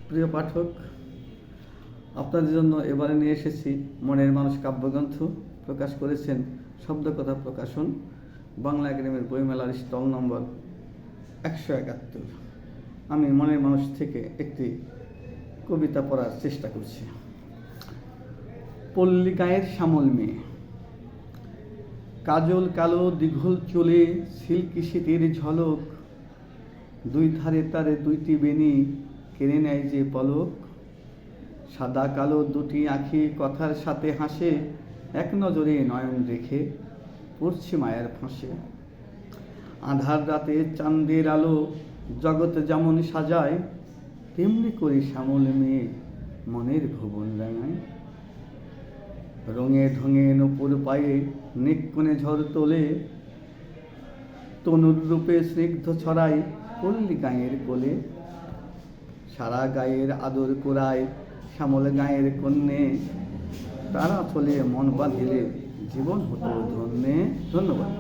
প্রিয় পাঠক, আপনাদের জন্য এবারে নিয়ে এসেছি মনের মানুষ কাব্যগ্রন্থ। প্রকাশ করেছেন শব্দকথা প্রকাশন, বাংলা একাডেমির বইমেলার স্টল নম্বর 171। আমি মনের মানুষ থেকে একটি কবিতা পড়ার চেষ্টা করছি। পল্লী গায়ের শ্যামল মেয়ে, কাজল কালো দীঘল চুলে সিল্কি শীতের ঝলক, দুই ধারে তারে দুইটি বেনি কেড়ে নেয় যে পলক। সাদা কালো দুটি আঁখি কথার সাথে হাসে, এক নজরে নয়ন রেখে পড়ছে মায়ের ফাঁসে। আঁধার রাতে চাঁদের আলো জগৎ যেমন সাজায়, তেমনি করে শ্যামল মেয়ে মনের ভুবন রাঙায়। রঙে ঢঙে নূপুর পায়ে নিক্ষণে ঝড় তোলে, তনুর রূপে স্নিগ্ধ ছড়ায় পল্লী গায়ের কোলে। সারা গায়ের আদর কোরায় শ্যামল গায়ের কন্যে, তারা চলে মন বাঁধিলে জীবন হতো ধন্যে। ধন্যবাদ।